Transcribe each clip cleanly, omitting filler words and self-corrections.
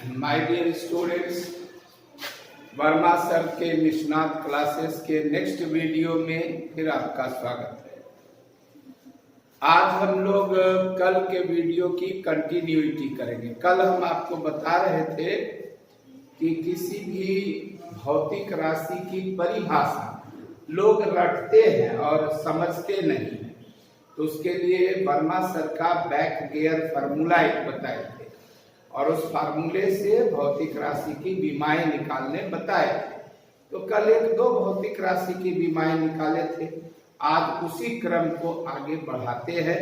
My dear students, Varma sir के निष्णात classes के नेक्स्ट वीडियो में फिर आपका स्वागत है। आज हम लोग कल के वीडियो की कंटिन्यूटी करेंगे। कल हम आपको बता रहे थे कि किसी भी भौतिक राशि की परिभाषा लोग रटते हैं और समझते नहीं हैं, तो उसके लिए वर्मा सर का बैक गियर फार्मूला एक बताए थे और उस फार्मूले से भौतिक राशि की विमाएं निकालने बताए थे। तो कल एक दो भौतिक राशि की विमाएं निकाले थे, आज उसी क्रम को आगे बढ़ाते हैं।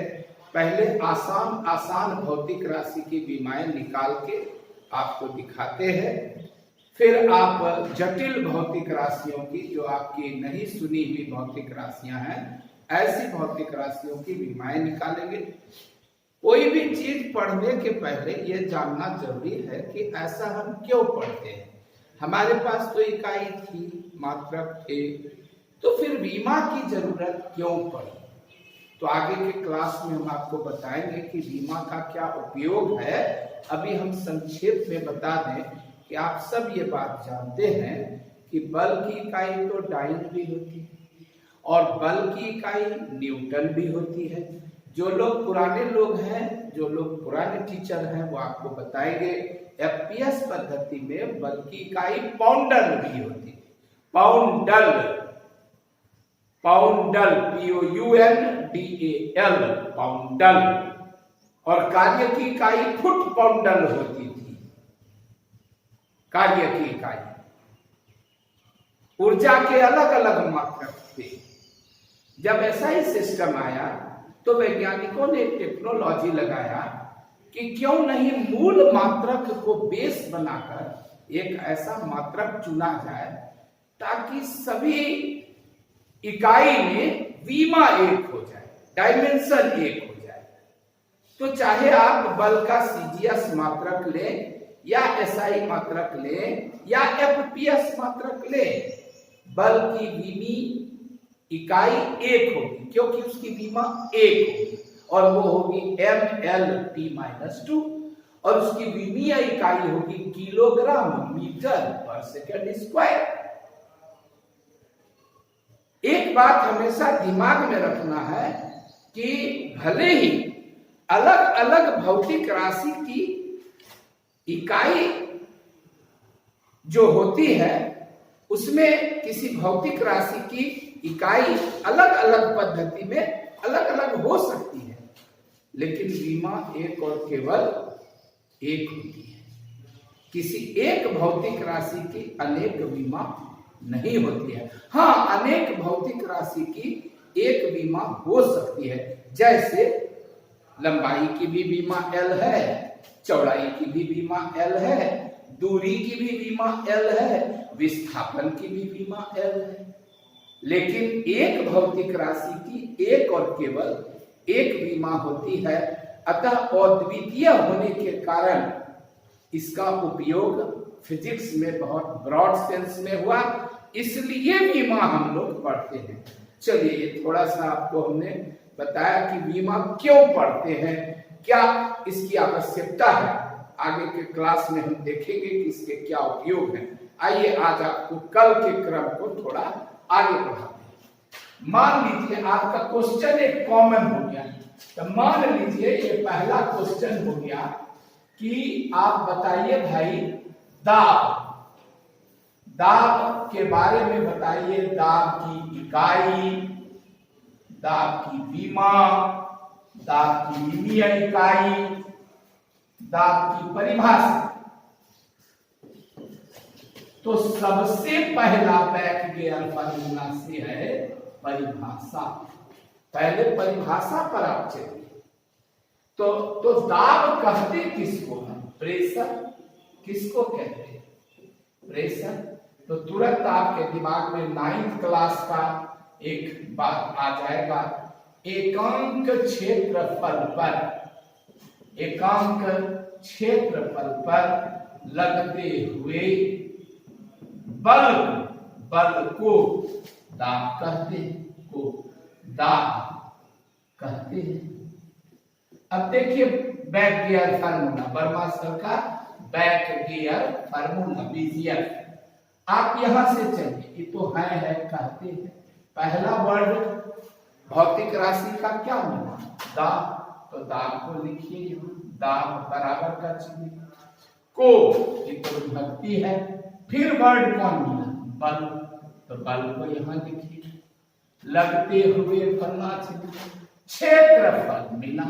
पहले आसान आसान भौतिक राशि की विमाएं निकाल के आपको दिखाते हैं, फिर आप जटिल भौतिक राशियों की, जो आपकी नहीं सुनी हुई भौतिक राशियां हैं, ऐसी भौतिक राशियों की विमाएं निकालेंगे। कोई भी चीज पढ़ने के पहले यह जानना जरूरी है कि ऐसा हम क्यों पढ़ते हैं। हमारे पास तो इकाई थी, मात्रक थे, तो फिर विमा की जरूरत क्यों पड़ी। तो आगे के क्लास में हम आपको बताएंगे कि विमा का क्या उपयोग है। अभी हम संक्षेप में बता दें कि आप सब ये बात जानते हैं कि बल की इकाई तो डाइन भी होती है और बल की इकाई न्यूटन भी होती है। जो लोग पुराने लोग हैं, जो लोग पुराने टीचर हैं, वो आपको बताएंगे एफपीएस पद्धति में बल की इकाई पाउंडल भी होती है। पाउंडल, पाउंडल, POUNDAL, पाउंडल। और कार्य की इकाई फुट पाउंडल होती थी। कार्य की इकाई, ऊर्जा के अलग अलग मात्रक थे। जब ऐसा ही सिस्टम आया तो वैज्ञानिकों ने टेक्नोलॉजी लगाया कि क्यों नहीं मूल मात्रक को बेस बनाकर एक ऐसा मात्रक चुना जाए ताकि सभी इकाई में विमा एक हो जाए, डायमेंशन एक हो जाए। तो चाहे आप बल का सीजीएस मात्रक लें या एसआई मात्रक लें या एफपीएस मात्रक लें, बल की विमी इकाई एक होगी क्योंकि उसकी विमा एक होगी और वो होगी mLT-2 और उसकी विमीय इकाई होगी किलोग्राम मीटर पर सेकंड स्क्वायर। एक बात हमेशा दिमाग में रखना है कि भले ही अलग अलग भौतिक राशि की इकाई जो होती है उसमें किसी भौतिक राशि की इकाई अलग अलग पद्धति में अलग अलग हो सकती है, लेकिन विमा एक और केवल एक होती है। किसी एक भौतिक राशि की अनेक विमा नहीं होती है। हाँ, अनेक भौतिक राशि की एक विमा हो सकती है, जैसे लंबाई की भी विमा L है, चौड़ाई की भी विमा L है, दूरी की भी विमा L है, विस्थापन की भी विमा L है। लेकिन एक भौतिक राशि की एक और केवल एक विमा होती है। अतः अद्वितीय होने के कारण इसका उपयोग फिजिक्स में बहुत ब्रॉड सेंस में हुआ, इसलिए विमा हम लोग पढ़ते हैं। चलिए, ये थोड़ा सा आपको हमने बताया कि विमा क्यों पढ़ते हैं, क्या इसकी आवश्यकता है। आगे के क्लास में हम देखेंगे कि इसके क्या उपयोग हैं। आइए आज आपको कल के क्रम को थोड़ा आगे बढ़ाते हैं। मान लीजिए आपका क्वेश्चन एक कॉमन हो गया, तो मान लीजिए ये पहला क्वेश्चन हो गया कि आप बताइए भाई दाब, दाब के बारे में बताइए, दाब की इकाई, दाब की विमा, दाब की विमीय इकाई, दाब की परिभाषा। तो सबसे पहला बैक गियर फार्मूला से है परिभाषा। पहले परिभाषा पर आप चलिए। तो दाब कहते किसको है? प्रेशर। किसको कहते हैं? प्रेशर। तो तुरंत आपके दिमाग में 9th क्लास का एक बात आ जाएगा, एकांक क्षेत्रफल पर, एकांक क्षेत्रफल पर लगते हुए बल को दाब कहते हैं, को दाब कहते हैं। अब देखिए back gear formula, Verma sir का बैक गियर फार्मूला बीजीएफ। आप यहां से चलिए, ये तो है कहते हैं। पहला वर्ड भौतिक राशि का क्या मिला? दाब। तो दाब को लिखिए यहाँ, दाब बराबर का चिन्ह को, ये तो विभक्ति है। फिर वर्ड कौन मिला? बल। तो बल को यहाँ लिखिए, लगते हुए फलना चिन्ह। क्षेत्रफल मिला,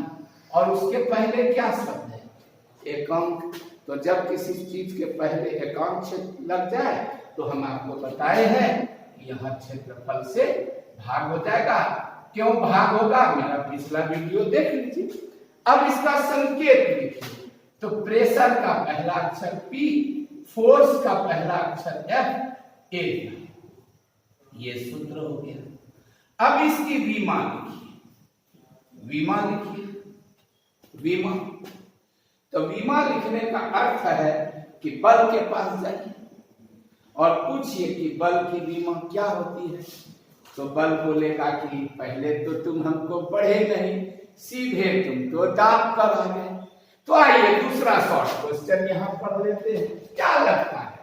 और उसके पहले क्या शब्द है? एकांक। तो जब किसी चीज के पहले एकांक लग जाए तो हम आपको बताए हैं कि यहाँ क्षेत्रफल से भाग हो जाएगा। क्यों भाग होगा? मेरा पिछला वीडियो देख लीजिए। अब इसका संकेत लिखिए। तो प्रेशर का पहला अक्षर P, फोर्स का पहला अक्षर F, A। ये सूत्र हो गया। अब इसकी विमा लिखिए, विमा लिखिए, विमा। तो विमा लिखने का अर्थ है कि बल के पास जाइए और पूछिए कि बल की विमा क्या होती है। तो बल बोलेगा कि पहले तो तुम हमको पढ़े नहीं, सीधे तुम तो दाब कर आ गए। तो आइए दूसरा शॉर्ट क्वेश्चन यहां पढ़ लेते हैं। क्या लगता है?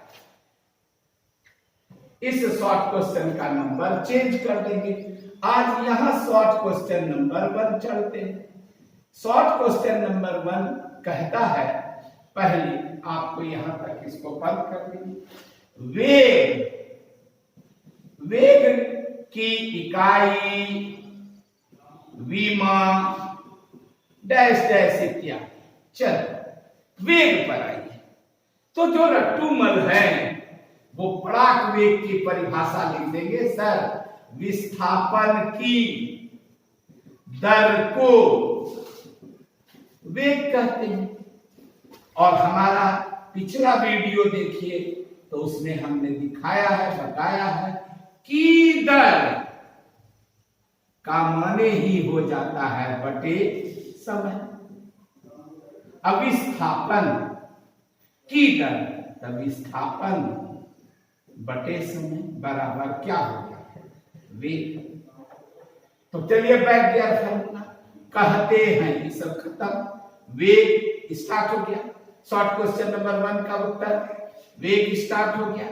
इस शॉर्ट क्वेश्चन का नंबर चेंज कर देंगे। आज यहां शॉर्ट क्वेश्चन नंबर 1 चलते हैं। शॉर्ट क्वेश्चन नंबर 1 कहता है, पहले आपको यहां तक इसको बंद कर देंगे। वेग, वेग की इकाई विमा डैश डैश इत्यादि। चल वेग पर आइए। तो जो रट्टूमल है वो पराक वेग की परिभाषा लिख देंगे। सर, विस्थापन की दर को वेग कहते हैं। और हमारा पिछला वीडियो देखिए, तो उसमें हमने दिखाया है, बताया है कि दर का माने ही हो जाता है बटे समय। अब विस्थापन की दर, तब विस्थापन बटे समय बराबर क्या हो गया? वेग। तो चलिए बैक गियर फॉर्मूला कहते हैं, ये सब खत्म। वेग स्टार्ट हो गया। शॉर्ट क्वेश्चन नंबर 1 का उत्तर वेग स्टार्ट हो गया।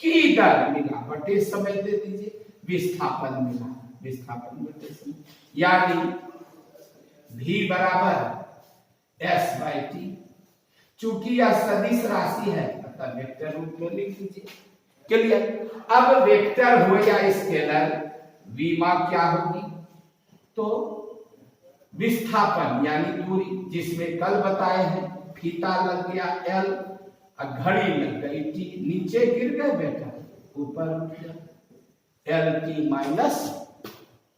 की दर मिला बटे समय दे दीजिए, विस्थापन मिला, विस्थापन बटे समय, यानी v बराबर s बाई टी। चूंकि यह सदिश राशि है अतः वेक्टर रूप में लिख लीजिए। क्लियर? अब वेक्टर हो या स्केलर, विमा क्या होगी? तो विस्थापन यानी दूरी, जिसमें कल बताए हैं फीता लग गया L, घड़ी लग गई T, नीचे गिर गए बेटा, ऊपर उठ गया LT माइनस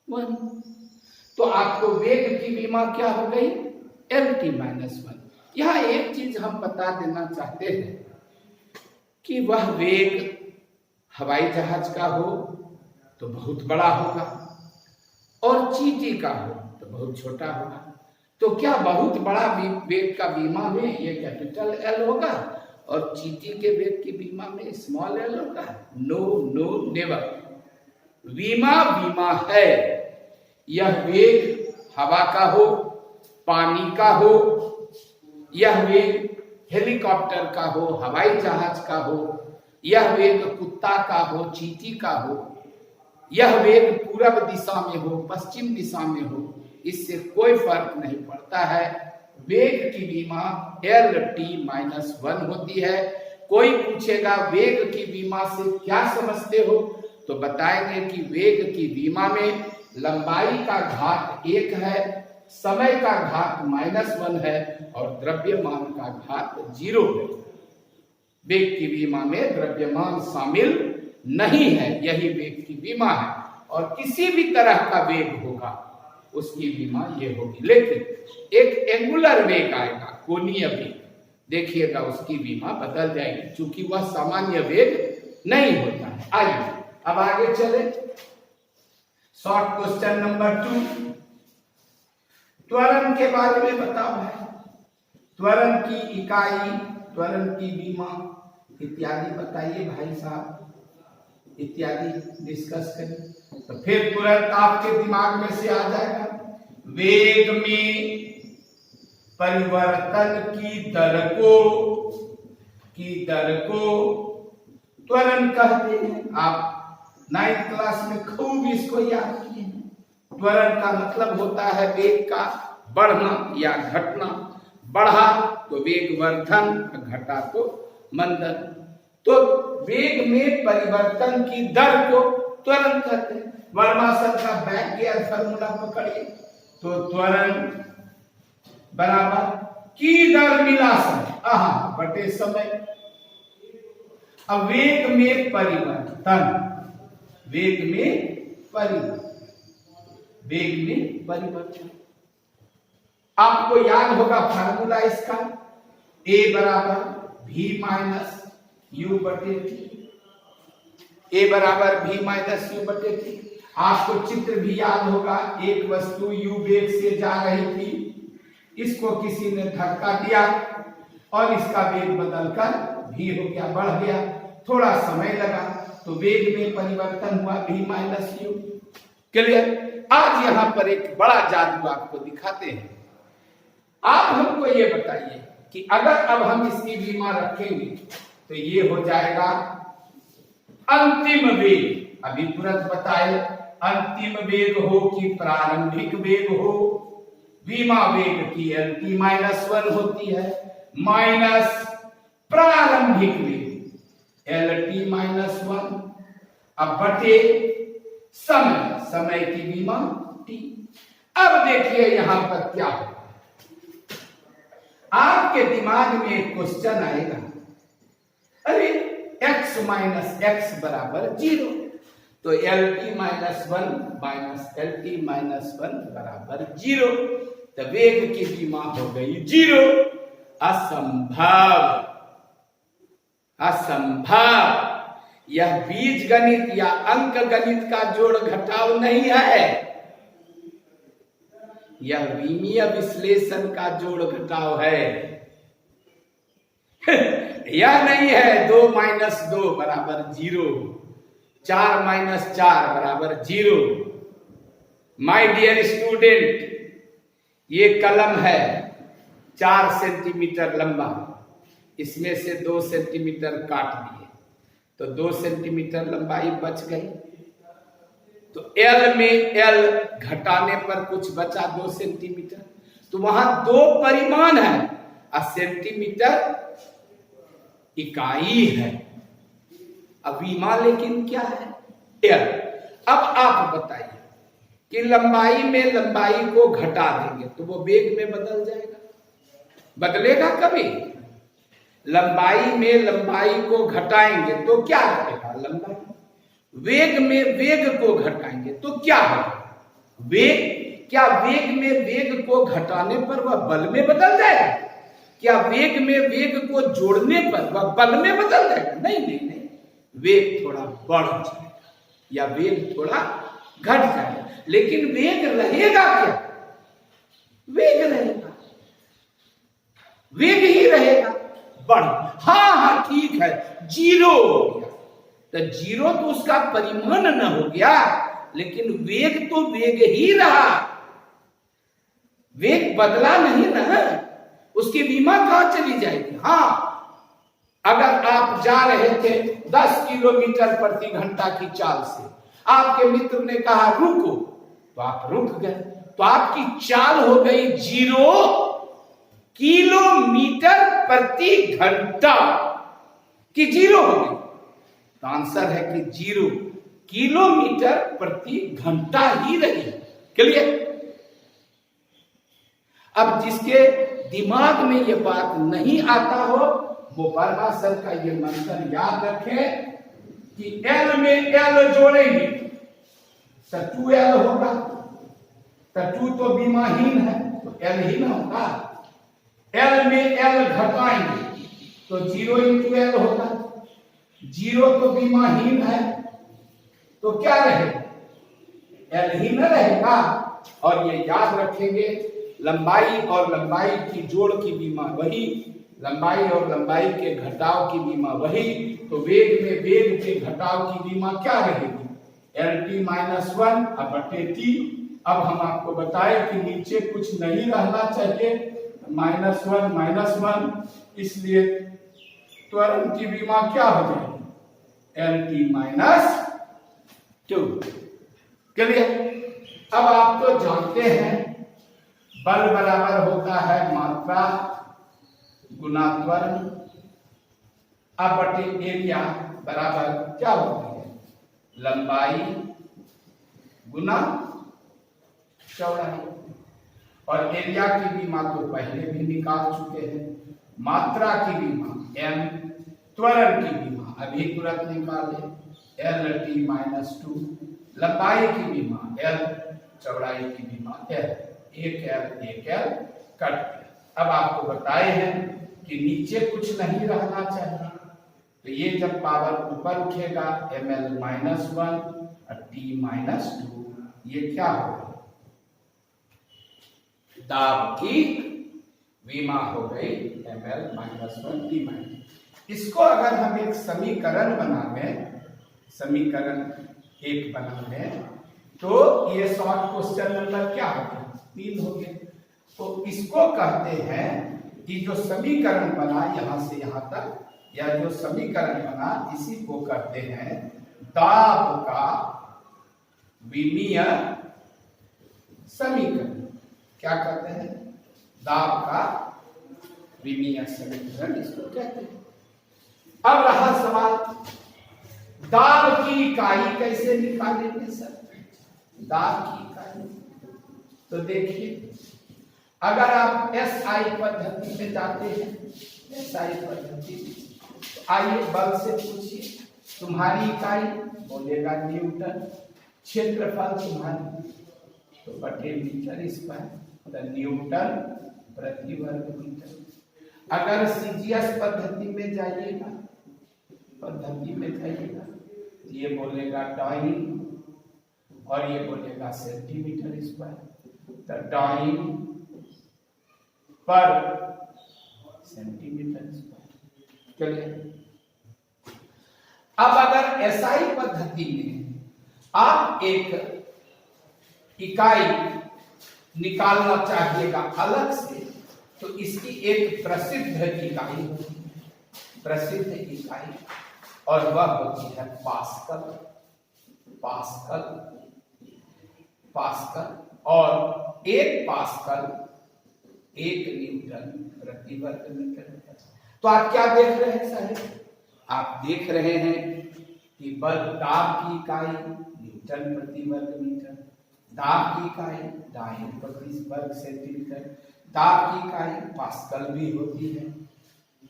1। तो आपको वेग की विमा क्या हो गई? LT minus 1। यहां एक चीज हम बता देना चाहते हैं कि वह वेग हवाई जहाज का हो तो बहुत बड़ा होगा, और चींटी का हो तो बहुत छोटा होगा। तो क्या बहुत बड़ा वेग का बीमा में ये कैपिटल L होगा और चींटी के वेग की बीमा में स्मॉल l होगा? No no never. बीमा बीमा है। यह वेग हवा का हो, पानी का हो, यह वेग हेलीकॉप्टर का हो, हवाई जहाज का हो, यह वेग कुत्ता का हो, चींटी का हो, यह वेग पूरब दिशा में हो, पश्चिम दिशा में हो, इससे कोई फर्क नहीं पड़ता है। वेग की विमा LT-1 होती है। कोई पूछेगा वेग की विमा से क्या समझते हो, तो बताएंगे कि वेग की विमा में लंबाई का घात 1 है, समय का घात -1 है और द्रव्यमान का घात 0 है। वेग की विमा में द्रव्यमान शामिल नहीं है, यही वेग की विमा है। और किसी भी तरह का वेग होगा उसकी विमा ये होगी। लेकिन एक एंगुलर वेग आएगा, कोणीय वेग, देखिएगा उसकी विमा बदल जाएगी, क्योंकि वह सामान्य वेग नहीं होता है। आइए अब आगे चले। शॉर्ट क्वेश्चन नंबर 2, त्वरण के बारे में बताओ है। त्वरण की इकाई, त्वरण की विमा इत्यादि बताइए भाई साहब, इत्यादि डिस्कस करें। तो फिर तुरंत आपके दिमाग में से आ जाएगा, वेग में परिवर्तन की दर को की दर को त्वरण कहते हैं। आप 9th क्लास में खूब इसको याद किए हैं। त्वरण का मतलब होता है वेग का बढ़ना या घटना। बढ़ा तो वेग वर्धन, घटा तो मंदन। तो वेग में परिवर्तन की दर को त्वरण कहते हैं। वर्मा सर का बैक गियर फॉर्मूला पकड़िए तो त्वरण बराबर की दर मिला समय बटे समय। अब वेग में परिवर्तन, वेग में परिवर्तन, वेग में परिवर्तन आपको याद होगा फार्मूला इसका, a बराबर v माइनस यू बटे टी। a बराबर v माइनस यू बटे टी। आपको चित्र भी याद होगा, एक वस्तु u वेग से जा रही थी, इसको किसी ने धक्का दिया और इसका वेग बदलकर v हो गया, बढ़ गया। थोड़ा समय लगा तो वेग में परिवर्तन हुआ v माइनस यू। क्लियर? आज यहां पर एक बड़ा जादू आपको दिखाते हैं। आप हमको ये बताइए कि अगर अब हम इसकी बीमा रखेंगे तो ये हो जाएगा अंतिम वेग। अभी तुरंत बताए अंतिम वेग हो कि प्रारंभिक वेग हो। बीमा वेग की LT माइनस 1 होती है माइनस प्रारंभिक वेग LT माइनस 1 अब बटे समय, समय की बीमा T। अब देखिए यहां पर क्या होगा। आपके दिमाग में एक क्वेश्चन आएगा, अरे x माइनस एक्स बराबर 0, तो LT minus 1 minus LT minus 1 बराबर 0, तो वेग की बीमा हो गई 0। असंभव, असंभव। यह बीज गणित या अंक गणित का जोड़ घटाव नहीं है, यह विमीय विश्लेषण का जोड़ घटाव है। यह नहीं है 2 माइनस 2 बराबर 0, 4 माइनस 4 बराबर 0। माय डियर स्टूडेंट, ये कलम है 4 सेंटीमीटर लंबा, इसमें से 2 सेंटीमीटर काट दिए तो 2 सेंटीमीटर लंबाई बच गई। तो L में L घटाने पर कुछ बचा 2 सेंटीमीटर, तो वहां 2 परिमाण है और सेंटीमीटर इकाई है। अब विमा लेकिन क्या है? L। अब आप बताइए कि लंबाई में लंबाई को घटा देंगे तो वो वेग में बदल जाएगा, बदलेगा कभी? लंबाई में लंबाई को घटाएंगे तो क्या घटेगा? लंबाई। वेग में वेग को घटाएंगे तो क्या होगा? वेग। क्या वेग में वेग को घटाने पर वह बल में बदल जाएगा? क्या वेग में वेग को जोड़ने पर वह बल में बदल जाएगा? नहीं नहीं नहीं, वेग थोड़ा बढ़ जाएगा या वेग थोड़ा घट जाएगा, लेकिन वेग रहेगा क्या? वेग रहेगा, वेग ही रहेगा। बढ़, हाँ ठीक है, 0 हो गया तो 0 तो उसका परिमाण न हो गया, लेकिन वेग तो वेग ही रहा, वेग बदला नहीं ना, उसकी बीमा कहां चली जाएगी? हाँ, अगर आप जा रहे थे 10 किलोमीटर प्रति घंटा की चाल से, आपके मित्र ने कहा रुको, तो आप रुक गए, तो आपकी चाल हो गई 0 किलोमीटर प्रति घंटा की 0 हो गई। तो आंसर है कि 0 किलोमीटर प्रति घंटा ही रही। क्लियर? अब जिसके दिमाग में ये बात नहीं आता हो वो वर्मा सर का ये मंत्र याद रखे कि L में L जोड़ेंगे तो 2L होगा, तो 2 तो बीमाहीन है तो L ही ना होगा। L में L घटाएंगे तो 0 इंटू L होगा, 0 तो बीमाहीन है तो क्या रहेगा? L ही न रहेगा। और ये याद रखेंगे, लंबाई और लंबाई की जोड़ की बीमा वही, लंबाई और लंबाई के घटाव की बीमा वही, तो वेग में वेग के घटाव की बीमा क्या रहेगी? LT माइनस 1 बटे T। अब हम आपको बताए कि नीचे कुछ नहीं रहना चाहिए, -1 -1, इसलिए त्वरण की विमा क्या हो जाएगी? LT-2। क्लियर? अब आप तो जानते हैं बल बराबर होता है मात्रा गुना त्वरण। अब बटे एरिया बराबर क्या होती है? लंबाई गुना चौड़ाई। और एरिया की विमा तो पहले भी निकाल चुके हैं। मात्रा की विमा m, त्वरण की विमा अभी तुरंत निकाले LT-2, लंबाई की विमा L, चौड़ाई की विमा L। एक L कट गया। अब आपको बताए हैं कि नीचे कुछ नहीं रहना चाहिए, तो ये जब पावर ऊपर उठेगा ml-1 और t-2, ये क्या होगा? दाब की विमा हो गई ml-1 t-। इसको अगर हम एक समीकरण बना लें, समीकरण 1 बना लें, तो ये शॉर्ट क्वेश्चन नंबर क्या हो गया? 3 हो गया। तो इसको कहते हैं कि जो समीकरण बना यहां से यहां तक, या जो समीकरण बना, इसी को कहते हैं दाब का विमीय समीकरण। क्या कहते हैं? दाब का विमीय समीकरण इसको कहते हैं। अब रहा सवाल, दाब की इकाई कैसे निकालेंगे सर? दाब की इकाई तो देखिए, अगर आप SI पद्धति में जाते हैं, SI पद्धति, तो आइए बल से पूछिए, तुम्हारी इकाई बोलेगा न्यूटन, क्षेत्रफल तुम्हारी तो बटे मीटर स्क्वायर, मतलब न्यूटन प्रति वर्ग मीटर। अगर CGS पद्धति में जाइएगा, ये बोलेगा डाइन और ये बोलेगा सेंटीमीटर स्क्वायर, तो डाइन पर सेंटीमीटर स्क्वायर। चलिए, अब अगर SI पद्धति में आप एक इकाई निकालना चाहिएगा अलग से, तो इसकी एक प्रसिद्ध इकाई होती है, प्रसिद्ध इकाई, और वह होती है पास्कल। और 1 पास्कल 1 न्यूटन प्रति वर्ग मीटर। तो आप क्या देख रहे हैं साहब? आप देख रहे हैं कि बल दाब की इकाई न्यूटन प्रति वर्ग मीटर, दाब की इकाई डाइन प्रति वर्ग सेंटीमीटर, दाब की इकाई पास्कल भी होती है।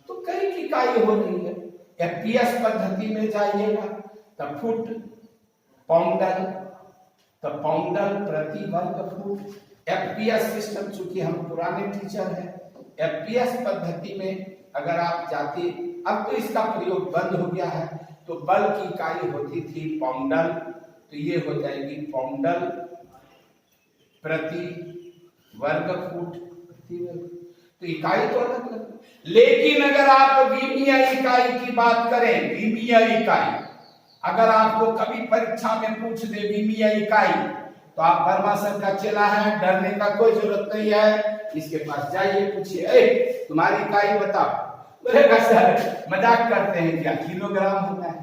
तो कई इकाई हो रही है। FPS पद्धति में जाइएगा तो फुट पाउंडल, तो पाउंडल प्रति वर्ग फुट। FPS सिस्टम, चूंकि हम पुराने टीचर हैं, FPS पद्धति में अगर आप जाते, अब तो इसका प्रयोग बंद हो गया है, तो बल की इकाई होती थी पाउंडल, तो ये हो जाएगी पाउंडल प्रति वर्ग फुट प्रति वर्ग। तो इकाई तो अलग अलग, लेकिन अगर आप विमीय इकाई की बात करें, विमीय इकाई अगर आपको कभी परीक्षा में पूछ दे विमीय इकाई, तो आप वर्मा सर का चेला है, डरने का कोई जरूरत नहीं है, इसके पास जाइए, पूछिए, तुम्हारी इकाई बताओ। बोलेगा सर मजाक करते हैं क्या, किलोग्राम होता है।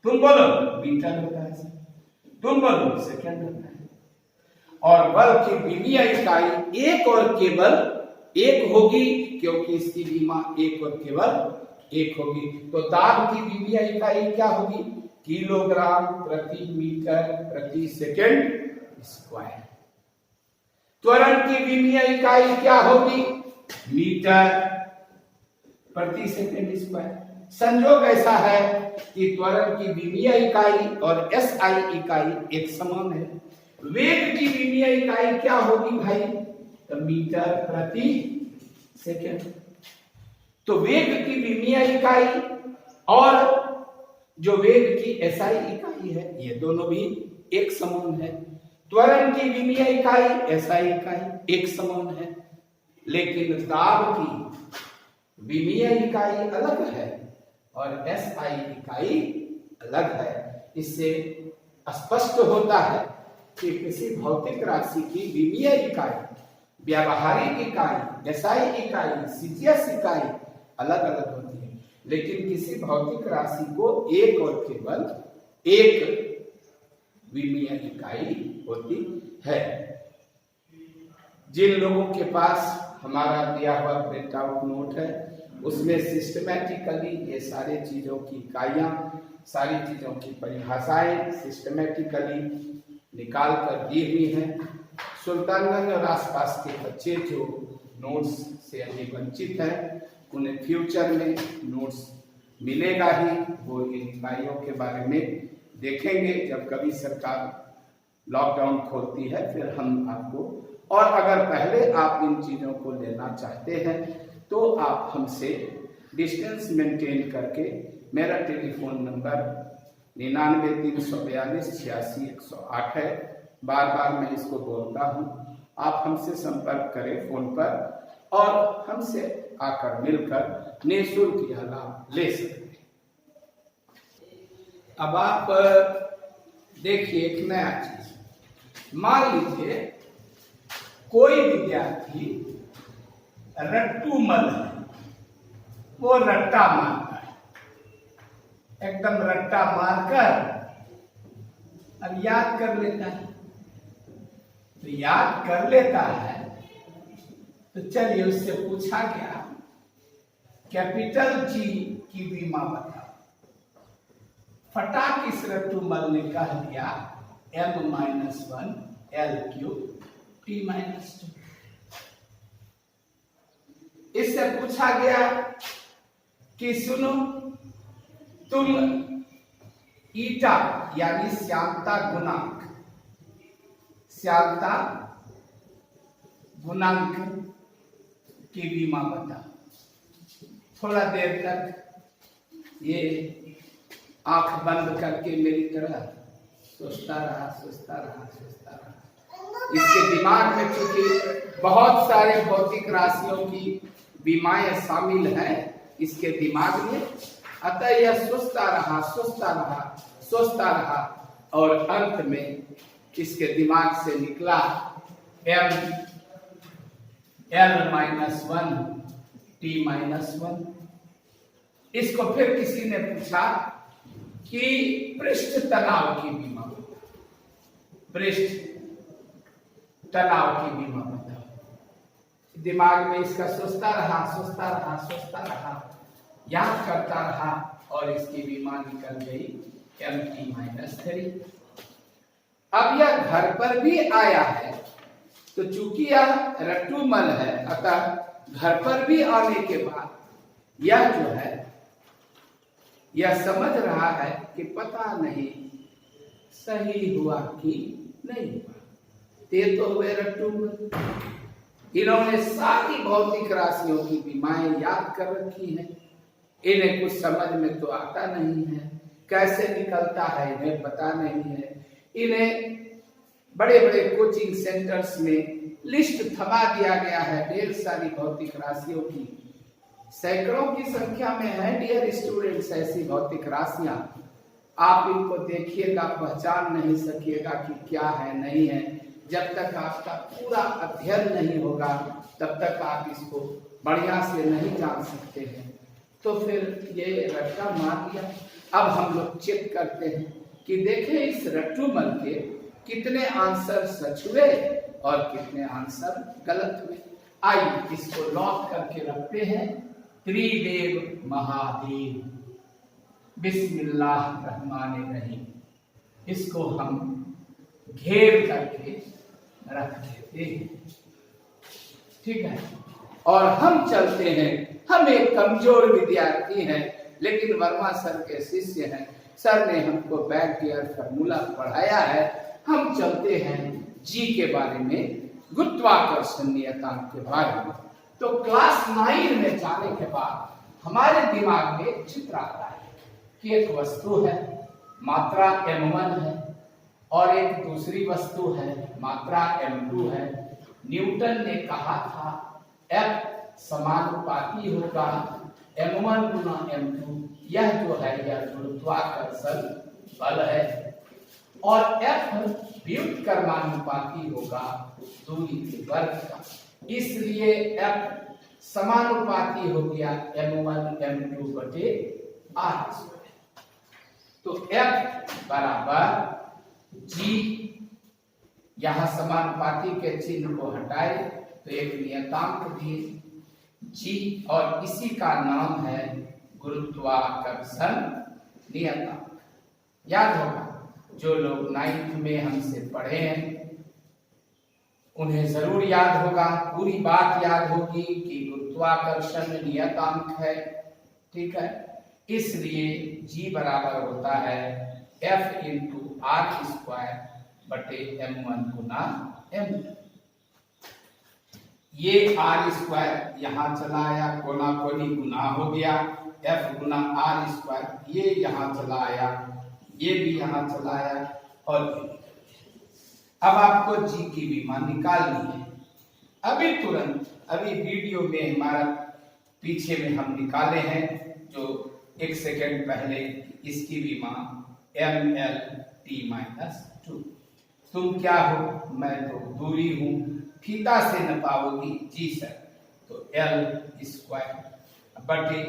तुम बोलो मीटर होता है, तुम बोलो सेकंड होता है। और बल की विमीय इकाई एक और केवल एक होगी, क्योंकि इसकी विमा एक और केवल एक होगी। तो दाब की विमीय इकाई क्या होगी? किलोग्राम प्रति मीटर प्रति सेकंड स्क्वायर। त्वरण की विमीय इकाई क्या होगी? मीटर प्रति सेकंड स्क्वायर। संयोग ऐसा है कि त्वरण की विमीय इकाई और SI इकाई एक समान है। वेग की विमीय इकाई क्या होगी भाई? तो मीटर प्रति सेकंड। तो वेग की विमीय इकाई और जो वेग की SI इकाई है, ये दोनों भी एक समान है। त्वरण की विमीय इकाई SI इकाई एक समान है, लेकिन दाब की विमीय इकाई अलग है और SI इकाई अलग है। इससे स्पष्ट होता है कि किसी भौतिक राशि की विमीय इकाई, व्यावहारिक इकाई, SI इकाई, CGS इकाई अलग अलग होती है। लेकिन किसी भौतिक राशि को एक और केवल एक विमीय इकाई होती है। जिन लोगों के पास हमारा दिया हुआ प्रिंट आउट नोट है उसमें सिस्टमैटिकली ये सारी चीजों की इकाइयां, सारी चीजों की परिभाषाएं सिस्टमैटिकली निकाल कर दी हुई हैं। सुल्तानगंज और आसपास के बच्चे जो नोट्स से अभी वंचित हैं उन्हें फ्यूचर में नोट्स मिलेगा ही। वो इन इकाइयों के बारे में देखेंगे जब कभी सरकार लॉकडाउन खोलती है, फिर हम आपको, और अगर पहले आप इन चीजों को लेना चाहते हैं तो आप हमसे डिस्टेंस मेंटेन करके, मेरा टेलीफोन नंबर 99-342-86-108 है। बार बार मैं इसको बोलता हूँ, आप हमसे संपर्क करें फोन पर और हमसे आकर मिलकर निःशुल्क यह लाभ ले सकते हैं। अब आप देखिए एक नया चीज, मान लीजिए कोई विद्यार्थी रट्टूमल है, वो रट्टा मारता है, एकदम रट्टा मारकर अब याद कर लेता है। तो याद कर लेता है तो चलिए उससे पूछा गया कैपिटल जी की बीमा बताओ। फटाक इस रट्टूमल ने कह दिया m-1 L³ T-2। इससे पूछा गया कि सुनो तुम ईटा यानी श्यानता गुणांक की बीमा बताओ। थोड़ा देर तक ये आंख बंद करके मेरी तरह सोचता रहा। इसके दिमाग में चूंकि बहुत सारे भौतिक राशियों की बीमाएं शामिल हैं इसके दिमाग में, अतः यह सोचता रहा और अंत में इसके दिमाग से निकला L-1 T-1। इसको फिर किसी ने पूछा कि पृष्ठ तनाव की बीमा बताओ। दिमाग में इसका सोचता रहा, याद करता रहा और इसकी बीमा निकल गई MT-3। अब यह घर पर भी आया है तो चूंकि यह रट्टूमल है, अतः घर पर भी आने के बाद यह जो है यह समझ रहा है कि पता नहीं सही हुआ कि नहीं हुआ। ये तो हुए रट्टूमल। इन्होंने सारी भौतिक राशियों की बीमाएं याद कर रखी हैं, इन्हें कुछ समझ में तो आता नहीं है, कैसे निकलता है इन्हें पता नहीं है। इन्हें बड़े बड़े कोचिंग सेंटर्स में लिस्ट थमा दिया गया है ढेर सारी भौतिक राशियों की, सैकड़ों की संख्या में है डियर स्टूडेंट्स ऐसी भौतिक राशियां। आप इनको देखिएगा, पहचान नहीं सकिएगा कि क्या है नहीं है। जब तक आपका पूरा अध्ययन नहीं होगा तब तक आप इसको बढ़िया से नहीं जान सकते हैं। तो फिर ये रट्टा मार दिया। अब हम लोग चेक करते हैं कि देखें इस रट्टूमल के कितने आंसर सच हुए और कितने आंसर गलत हुए। आइए इसको लॉक करके रखते हैं। त्रिदेव महादेव, बिस्मिल्लाहिर्रहमानिर्रहीम। इसको हम घेर करके रख देते हैं, ठीक है। और हम चलते हैं, हम एक कमजोर विद्यार्थी हैं लेकिन वर्मा सर के शिष्य हैं। सर ने हमको बैकगियर फार्मूला पढ़ाया है। हम चलते हैं जी के बारे में, गुरुत्वाकर्षणीयता के बारे में। तो क्लास 9 में जाने के बाद हमारे दिमाग में एक चित्र आता है कि एक वस्तु है, मात्रा m1 है, और एक दूसरी वस्तु है, मात्रा m2 है। न्यूटन ने कहा था F समानुपाती होगा m1 गुना m2। यह जो है यह गुरुत्वाकर्षण बल है, और F व्युत्क्रमानुपाती होगा दूरी के वर्ग का। इसलिए F समानुपाती हो गया m1 m2 बटे r स्क्वायर। तो F बराबर G, यहां समानुपाती के चिन्ह को हटाए तो एक नियतांक दिए G, और इसी का नाम है गुरुत्वाकर्षण नियतांक। याद होगा, जो लोग 9th में हमसे पढ़े हैं उन्हें जरूर याद होगा, पूरी बात याद होगी कि गुरुत्वाकर्षण नियतांक है। ठीक है, इसलिए G बराबर होता है F इंटू आर स्क्वायर बटे m1 गुना m2। ये आर स्क्वायर यहाँ चला आया, कोना कोनी गुना हो गया, F गुना आर स्क्वायर, ये यहाँ चला आया, ये भी यहाँ चला आया, और अब आपको G की भी मान निकालनी है। अभी तुरंत, अभी वीडियो में हमारा पीछे में हम निकाले हैं, जो 1 सेकेंड पहले, इसकी भी मान mlt-2। तुम क्या हो, मैं तो दूरी हूं, थीटा से नपाओगी जी सर, तो l स्क्वायर बटे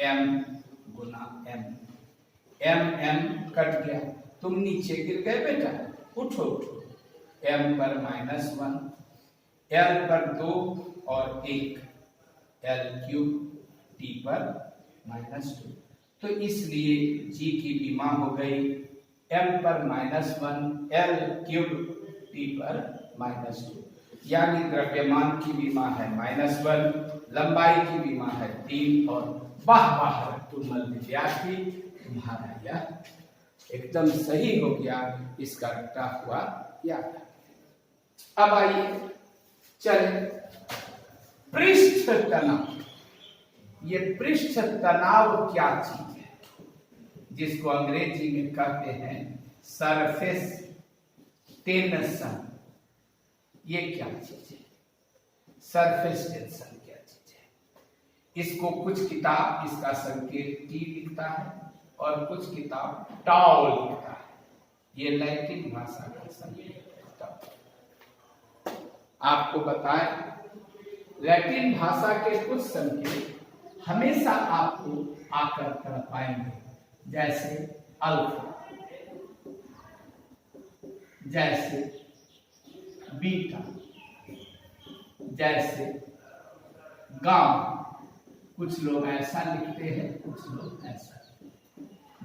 m गुना m, m कट गया, तुम नीचे गिर गए बेटा, उठो उठो, m पर -1, l पर 2 और 1, l³ t पर -2। तो इसलिए G की विमा हो गई m पर -1, l³ t पर -2, यानी द्रव्यमान की विमा है -1, लंबाई की विमा है 3, और वाह वाह तुमल विद्यार्थी, तुम्हारा यह एकदम सही हो गया, इसका रटा हुआ याद। अब आइए चले पृष्ठ तनाव। ये पृष्ठ तनाव क्या चीज है, जिसको अंग्रेजी में कहते हैं सरफेस टेंशन। ये क्या चीज है, सरफेस टेंशन क्या चीज है? इसको कुछ किताब इसका संकेत T लिखता है और कुछ किताब टाउ लिखता है। ये लैटिन भाषा का संकेत है। आपको बताएं, लैटिन भाषा के कुछ संकेत हमेशा आपको आकर कर पाएंगे, जैसे अल्फा, जैसे बीटा, जैसे गामा। कुछ लोग ऐसा लिखते हैं, कुछ लोग ऐसा,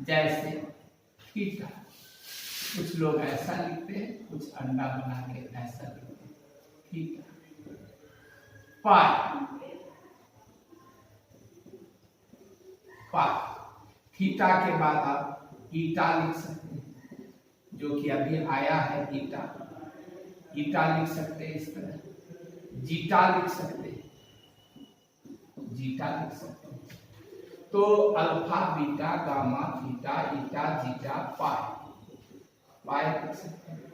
जैसे थीटा, कुछ लोग ऐसा लिखते हैं, कुछ अंडा बना के ऐसा लिखते हैं, थीटा। पाई, थीटा के बाद आप ईटा लिख सकते हैं, जो कि अभी आया है ईटा लिख सकते हैं इस तरह, जीटा लिख सकते हैं, जीटा लिख सकते हैं। तो अल्फा, बीटा, गामा, थीटा, ईटा, जीटा, पाई लिख सकते हैं,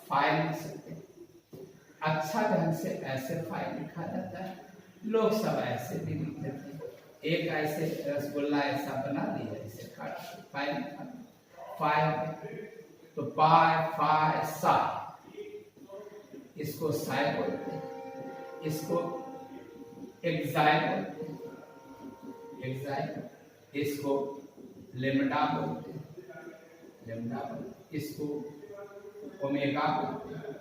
फाई लिख सकते हैं। अच्छा ढंग से ऐसे फाई लिखा जाता है, लोग सब ऐसे भी लिख देते हैं। एक ऐसे रसगुल्ला ऐसा बना दिया, इसे काट फाई लिखा, फाई, तो पाई, फाई, साई, इसको साई बोलते हैं, इसको एक्साई बोलते हैं, एक्साई, इसको लेमडा बोलते हैं, लेमडा बोलते, इसको ओमेगा बोलते हैं,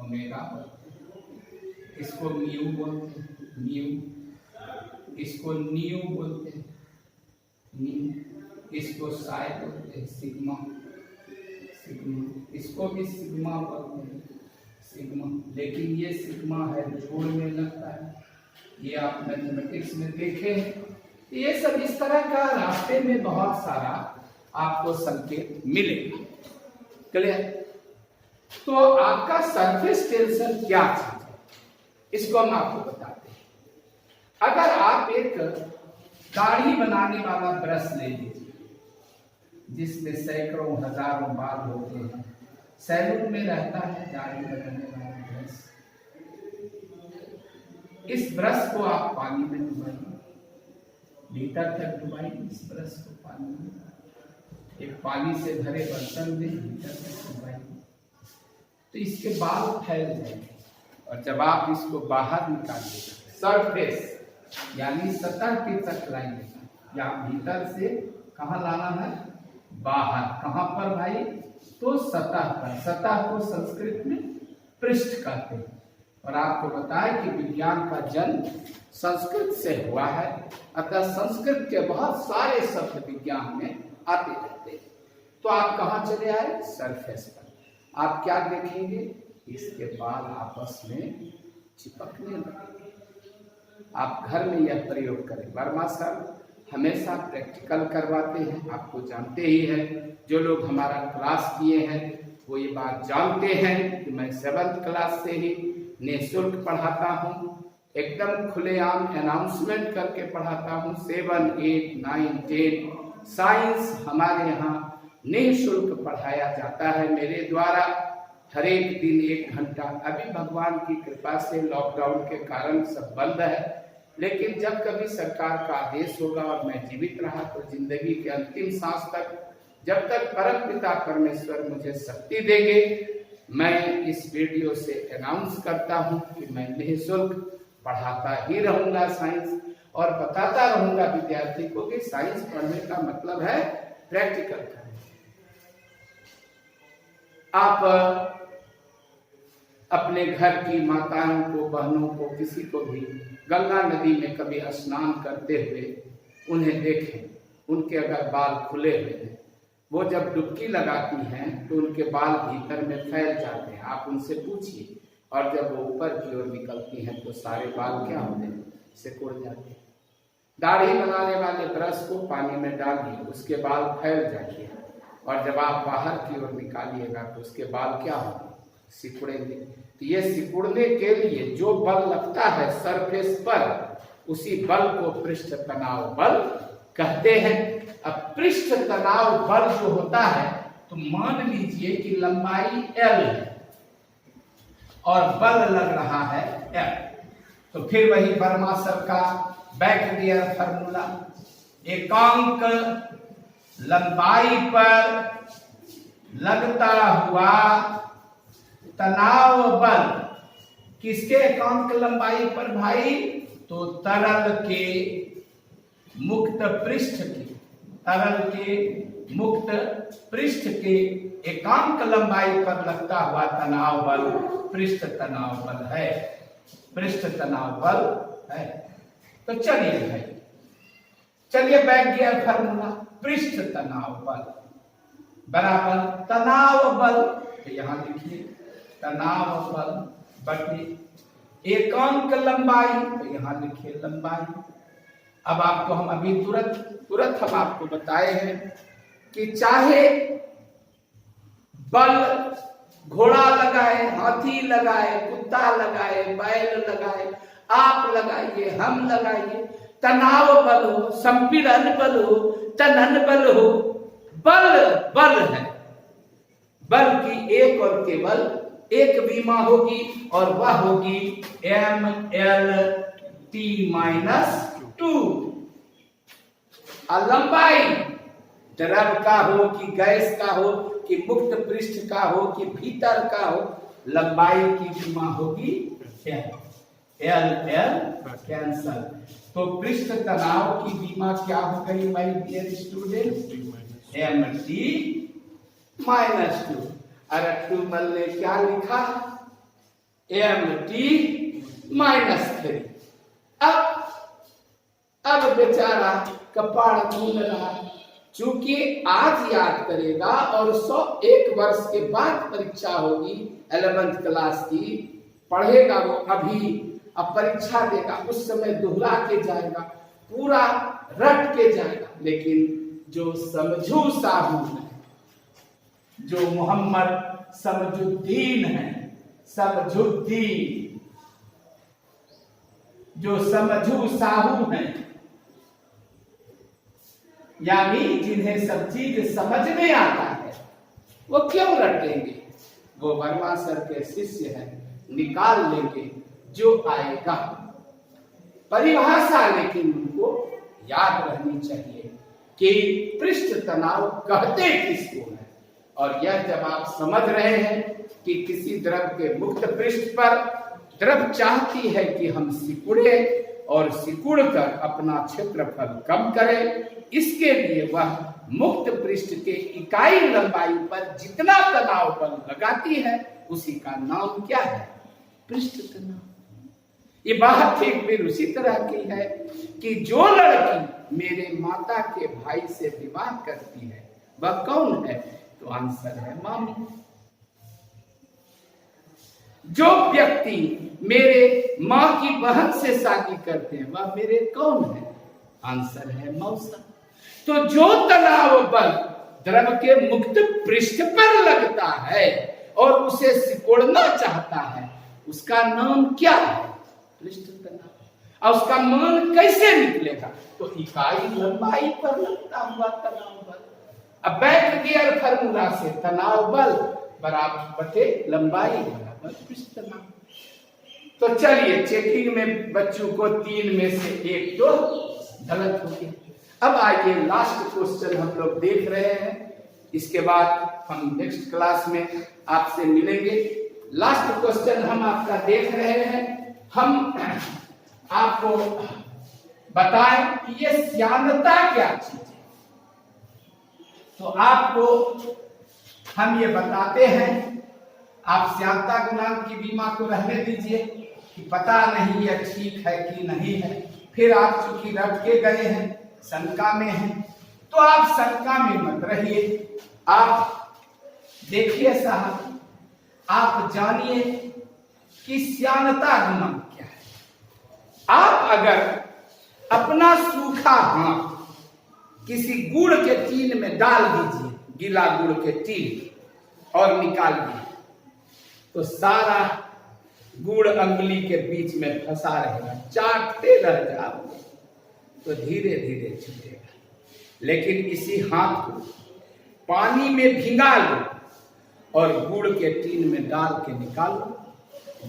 ओमेगा बोलते हैं, इसको म्यू बोलते हैं, म्यू, इसको न्यू बोलते हैं, न्यू, इसको साई बोलते हैं, सिग्मा, सिग्मा, इसको भी सिग्मा बोलते हैं, सिग्मा। लेकिन ये सिग्मा है, जोड़ में लगता है, ये आप मैथमेटिक्स में देखें। ये सब इस तरह का रास्ते में बहुत सारा आपको संकेत मिलेगा। क्लियर? तो आपका सरफेस टेंशन क्या चीज है, इसको हम आपको बताते हैं। अगर आप एक दाढ़ी बनाने वाला ब्रश ले लीजिए, जिसमें सैकड़ों हजारों बाल होते हैं, सैलून में रहता है दाढ़ी बनाने वाला ब्रश। इस ब्रश को आप पानी में डुबाइए, लीटर तक डुबाइए इस ब्रश को पानी में, एक पानी से भरे बर्तन में लीटर तक डुबाइए, तो इसके बाल फैल जाएंगे। और जब आप इसको बाहर निकालिएगा, सरफेस यानी सतह के तक लाइएगा, या भीतर से कहाँ लाना है, बाहर। कहाँ पर भाई, तो सतह पर। सतह को संस्कृत में पृष्ठ कहते हैं। और आपको बताया कि विज्ञान का जन्म संस्कृत से हुआ है, अतः संस्कृत के बहुत सारे शब्द विज्ञान में आते रहते हैं। तो आप कहाँ चले आए, सरफेस पर। आप क्या देखेंगे, इसके बाल आपस में चिपकने लगेंगे। आप घर में यह प्रयोग करें। वर्मा सर हमेशा प्रैक्टिकल करवाते हैं, आपको जानते ही हैं। जो लोग हमारा क्लास किए हैं वो ये बात जानते हैं कि मैं 7th क्लास से ही निःशुल्क पढ़ाता हूँ, एकदम खुलेआम अनाउंसमेंट करके पढ़ाता हूँ। 7, 8, 9, 10 साइंस हमारे यहाँ निःशुल्क पढ़ाया जाता है मेरे द्वारा, हर एक दिन 1 घंटा। अभी भगवान की कृपा से लॉकडाउन के कारण सब बंद है, लेकिन जब कभी सरकार का आदेश होगा और मैं जीवित रहा तो जिंदगी के अंतिम सांस तक, जब तक परम पिता परमेश्वर मुझे शक्ति देंगे, मैं इस वीडियो से अनाउंस करता हूं कि मैं निःशुल्क पढ़ाता ही रहूंगा साइंस, और बताता रहूंगा विद्यार्थी को कि साइंस पढ़ने का मतलब है प्रैक्टिकल करना। आप अपने घर की माताओं को, बहनों को, किसी को भी गंगा नदी में कभी स्नान करते हुए उन्हें देखें, उनके अगर बाल खुले हुए हैं, वो जब डुबकी लगाती हैं तो उनके बाल भीतर में फैल जाते हैं। आप उनसे पूछिए, और जब वो ऊपर की ओर निकलती हैं तो सारे बाल क्या होते हैं, सिकुड़ जाते हैं। दाढ़ी बनाने वाले ब्रश को पानी में डालिए, उसके बाल फैल जाते हैं, और जब आप बाहर की ओर निकालिएगा तो उसके बाल क्या होंगे, सिकुड़ेंगे। तो ये सिकुड़ने के लिए जो बल लगता है सरफेस पर, उसी बल को पृष्ठ तनाव बल कहते हैं। अब पृष्ठ तनाव बल जो होता है, तो मान लीजिए कि लंबाई L है और बल लग रहा है F, तो फिर वही वर्मा सर का बैकडियर फार्मूला, एकांक लंबाई पर लगता हुआ तनाव बल, किसके एकांक लंबाई पर भाई, तो तरल के मुक्त पृष्ठ के, तरल के मुक्त पृष्ठ के एकांक लंबाई पर लगता हुआ तनाव बल पृष्ठ तनाव बल है, पृष्ठ तनाव बल है। तो चलिए भाई, चलिए बैक गियर फार्मूला, पृष्ठ तनाव बल बराबर तनाव बल, तो यहां लिखिए तनाव बल बटे एकांक लंबाई, तो यहां लिखिए लंबाई। अब आपको हम अभी तुरंत हम आपको बताए हैं कि चाहे बल घोड़ा लगाए, हाथी लगाए, कुत्ता लगाए, बैल लगाए, आप लगाइए, हम लगाइए, तनाव बल हो, संपीड़न बल हो, तनन बल हो, बल बल है। बल की एक और केवल एक बीमा होगी, और वह होगी mLT-2। लंबाई द्रव का हो कि गैस का हो कि मुक्त पृष्ठ का हो कि भीतर का हो, लंबाई की बीमा होगी L कैंसल। तो पृष्ठ तनाव की बीमा क्या हो गई माय डियर स्टूडेंट, MT-2। अरे ट्यूमल ने क्या लिखा, MT-3। अब बेचारा कपाड़ खून रहा, चूंकि आज याद करेगा और 101 वर्ष के बाद परीक्षा होगी 11th क्लास की, पढ़ेगा वो अभी, अब परीक्षा देगा उस समय दोहरा के जाएगा, पूरा रट के जाएगा। लेकिन जो समझू साहू है, जो मोहम्मद समझुद्दीन है, समझुद्दीन, जो समझू साहू है, यानी जिन्हें सब चीज समझ में आता है, वो क्यों रटेंगे, वो वर्मा सर के शिष्य हैं, निकाल लेंगे जो आएगा परिभाषा। लेकिन उनको याद रहनी चाहिए कि पृष्ठ तनाव कहते किसको है, और यह जब आप समझ रहे हैं कि किसी द्रव के मुक्त पृष्ठ पर द्रव चाहती है कि हम सिकुड़े और सिकुड़ कर अपना क्षेत्रफल कम करें। इसके लिए वह मुक्त पृष्ठ के इकाई लंबाई पर जितना तनाव बल लगाती है उसी का नाम क्या है? पृष्ठ तनाव। ये बात ठीक फिर उसी तरह की है कि जो लड़की मेरे माता के भाई से विवाह करती है वह कौन है? तो आंसर है मामी। जो व्यक्ति मेरे माँ की बहन से शादी करते हैं वह मेरे कौन है? आंसर है मौसा। तो जो तनाव बल द्रव के मुक्त पृष्ठ पर लगता है और उसे सिकोड़ना चाहता है उसका नाम क्या है? पृष्ठ तनाव। और उसका मान कैसे निकलेगा? तो इकाई लंबाई पर लगता हुआ तनाव बल। अब बैक गियर फार्मूला से तनाव बल बराबर बटे लंबाई बराबर पृष्ठ तनाव। तो चलिए चेकिंग में बच्चों को 3 में से 1 तो गलत हो गया। अब आइए लास्ट क्वेश्चन हम लोग देख रहे हैं, इसके बाद हम नेक्स्ट क्लास में आपसे मिलेंगे। लास्ट क्वेश्चन हम आपका देख रहे हैं। हम आपको बताएं कि ये श्यानता क्या चीज है। तो आपको हम ये बताते हैं, आप श्यानता गुणांक की बीमा को रहने दीजिए कि पता नहीं ये ठीक है कि नहीं है। फिर आप चूंकि रट के गए हैं, शंका में हैं, तो आप शंका में मत रहिए। आप देखिए साहब, आप जानिए कि श्यानता गुणांक क्या है। आप अगर अपना सूखा हाथ किसी गुड़ के टीन में डाल दीजिए, गीला गुड़ के टीन, और निकाल दिए तो सारा गुड़ अंगुली के बीच में फंसा रहेगा, चाटते रह जाओगे तो धीरे धीरे छूटेगा। लेकिन इसी हाथ को पानी में भिंगा लो और गुड़ के टीन में डाल के निकालो,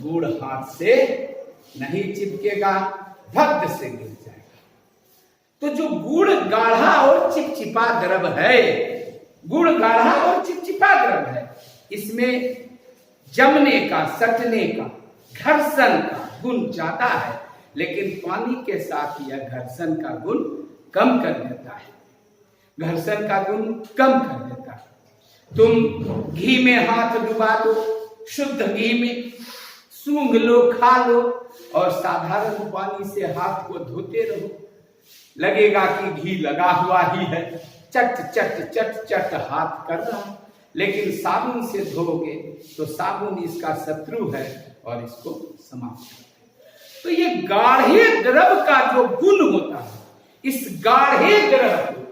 गुड़ हाथ से नहीं चिपकेगा, धड़ से गिर जाएगा। तो जो गुड़ गाढ़ा और चिपचिपा द्रव है, गुड़ गाढ़ा और चिपचिपा द्रव है, इसमें जमने का, सटने का, घर्षण का गुण ज्यादा है, लेकिन पानी के साथ यह घर्षण का गुण कम कर देता है, घर्षण का गुण कम कर देता है। तुम घी में हाथ डुबा दो, शुद्ध घी में सूंघ लो, खा लो, और साधारण पानी से हाथ को धोते रहो, लगेगा कि घी लगा हुआ ही है, चट चट चट चट हाथ कर रहा है। लेकिन साबुन से धोगे तो साबुन इसका शत्रु है और इसको समाप्त कर देगा। तो ये गाढ़े द्रव का जो गुण होता है, इस गाढ़े द्रव को,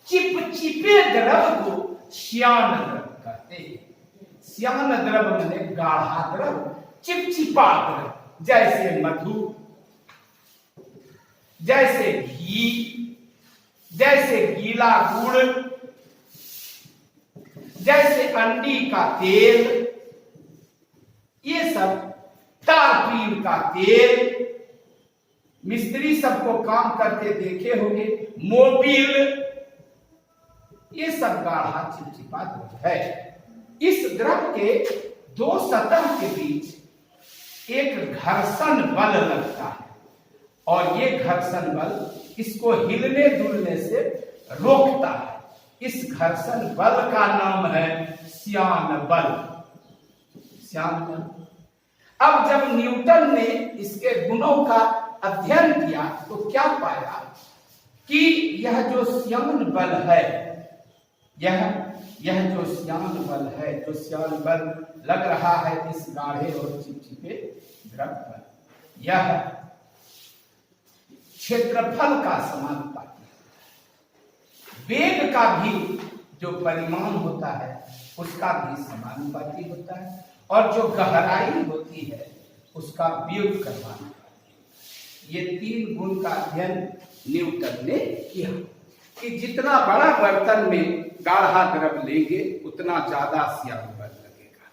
चिपचिपे द्रव को श्यान द्रव कहते हैं। श्यान द्रव माने गाढ़ा द्रव, चिपचिपा द्रव, जैसे मधु, जैसे घी, जैसे गीला गुड़, जैसे अंडी का तेल, ये सब तारपीन का तेल, मिस्त्री सबको काम करते देखे होंगे, मोबिल, ये सब गाढ़ा चिपचिपा द्रव है। इस द्रव के 2 सतह के बीच एक घर्षण बल लगता है और ये घर्षण बल इसको हिलने डुलने से रोकता है। इस घर्षण बल का नाम है श्यान बल। श्यान बल। अब जब न्यूटन ने इसके गुणों का अध्ययन किया तो क्या पाया कि यह जो श्यान बल है, यह जो श्यान बल है, जो श्यान बल लग रहा है इस गाढ़े और चिपचिपे द्रव पर, यह क्षेत्रफल का समानुपाती, वेग का भी जो परिमाण होता है उसका भी समानुपाती होता है, और जो गहराई होती है उसका व्युत्क्रमानुपाती। ये 3 गुण का अध्ययन न्यूटन ने किया कि जितना बड़ा बर्तन में गाढ़ा द्रव लेंगे उतना ज्यादा श्यान बल लगेगा,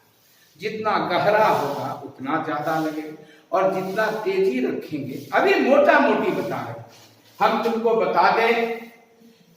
जितना गहरा होगा उतना ज्यादा लगेगा, और जितना तेजी रखेंगे, अभी मोटा मोटी बता रहे, हम तुमको बता दें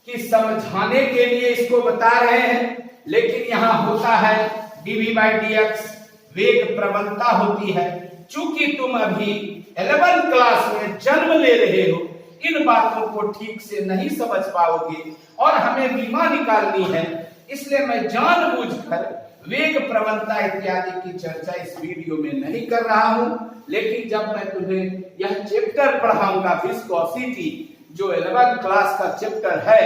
कि समझाने के लिए इसको बता रहे हैं, लेकिन यहां होता है dv/dx, वेग प्रवणता होती है, चूंकि तुम अभी 11th क्लास में जन्म ले रहे हो, इन बातों को ठीक से नहीं समझ पाओगे और हमें बीमा निकालनी है, इसलिए मैं जानबूझकर वेग प्रवणता इत्यादि की चर्चा इस वीडियो में नहीं कर रहा हूं। लेकिन जब मैं तुम्हें यह चैप्टर पढ़ाऊंगा विस्कोसिटी, जो 11th क्लास का चैप्टर है,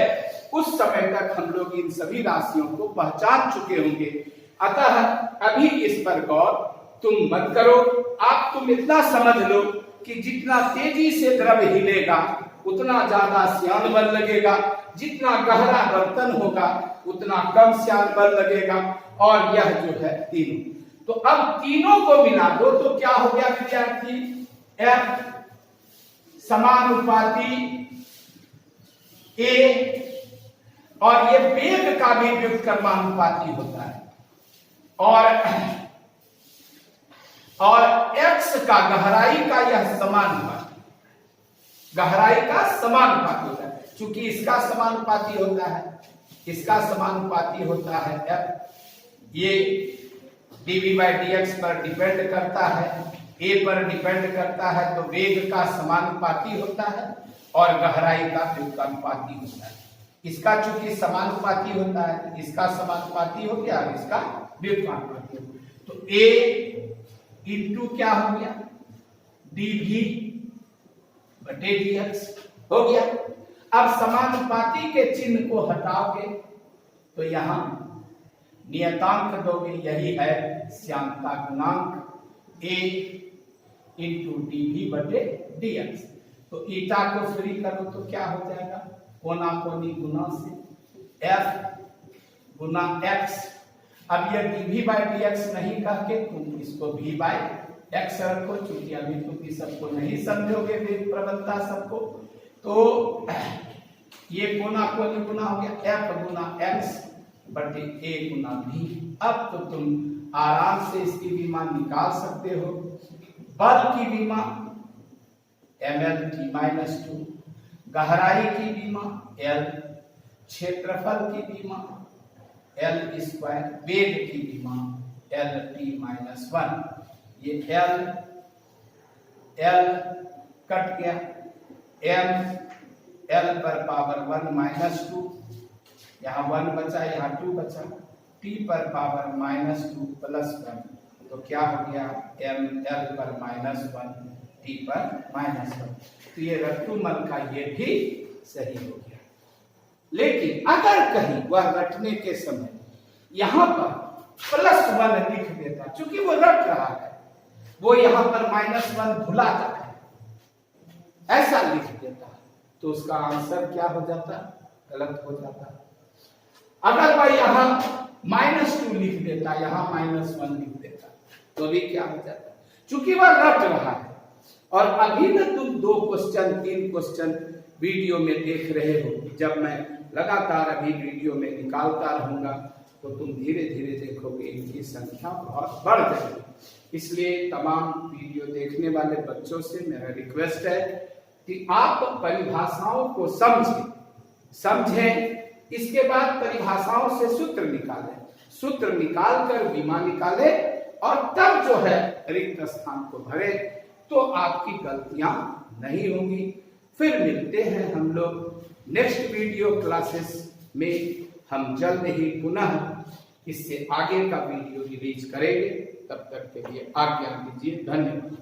उस समय तक हम लोग इन सभी राशियों को पहचान चुके होंगे। अतः अभी इस पर गौर तुम मत करो। तुम इतना समझ लो कि जितना तेजी से द्रव हिलेगा उतना ज्यादा श्यान बल लगेगा, जितना गहरा बर्तन होगा उतना कम श्यान बल लगेगा। और यह जो है तीनों, तो अब तीनों को मिला दो तो क्या हो गया विद्यार्थी? F समानुपाती A, और ये वेग का भी व्युत्क्रमानुपाती होता है, और x का गहराई का यह समानुपाती, गहराई का समानुपाती होता है। चूंकि इसका समानुपाती होता है, इसका समानुपाती होता है F, ये dv/dx पर डिपेंड करता है, a पर डिपेंड करता है, तो वेग का समानुपाती होता है और गहराई का व्युत्क्रमानुपाती होता है। इसका चूंकि समानुपाती होता है, इसका समानुपाती हो गया और इसका व्युत्क्रमानुपाती हो गया, तो a इंटू क्या हो गया? dv/dx हो गया। अब समानुपाती के चिन्ह को हटाओगे तो यहां नियतांक दोगे, यही है श्यानता गुणांक a इंटू dv/dx। तो ईटा को फ्री करो तो क्या हो जाएगा? कोना कोनी गुना से f गुना x। अब ये dv/dx नहीं कह के तुम इसको v/x रखो, चूंकि अभी तुम इस सबको नहीं समझोगे वेग प्रवणता सबको, तो ये कोना कोनी गुना हो गया f गुना x बटे a गुना v। अब तो तुम आराम से इसकी विमा निकाल सकते हो। बल की विमा mlt-2, गहराई की विमा l, क्षेत्रफल की विमा l², वेग की विमा lt-1। ये l कट गया, m l पर पावर 1-2, यहाँ 1 बचा, यहाँ 2 बचा, t पर पावर -2 + 1, तो क्या हो गया? m l पर -1, t पर -1। तो ये रट्टूमल का ये भी सही हो गया। लेकिन अगर कहीं वह रटने के समय यहाँ पर +1 लिख देता, चूंकि वो रट रहा है, वो यहाँ पर -1 भुला जाता है, ऐसा लिख देता, तो उसका आंसर क्या हो जाता? गलत हो जाता। अगर वह यहाँ -2 लिख देता, यहाँ -1 लिख देता, तो भी क्या हो जाता? चूंकि वह रट रहा है। और अभी ना तुम 2 क्वेश्चन 3 क्वेश्चन वीडियो में देख रहे हो, जब मैं लगातार अभी वीडियो में निकालता रहूंगा तो तुम धीरे धीरे देखोगे इनकी संख्या बहुत बढ़ जाएगी। इसलिए तमाम वीडियो देखने वाले बच्चों से मेरा रिक्वेस्ट है कि आप परिभाषाओं को समझें, इसके बाद परिभाषाओं से सूत्र निकालें, सूत्र निकालकर विमा निकाले और तब जो है रिक्त स्थान को भरे, तो आपकी गलतियां नहीं होंगी। फिर मिलते हैं हम लोग नेक्स्ट वीडियो क्लासेस में। हम जल्द ही पुनः इससे आगे का वीडियो रिलीज करेंगे। तब तक के लिए आज्ञा दीजिए। धन्यवाद।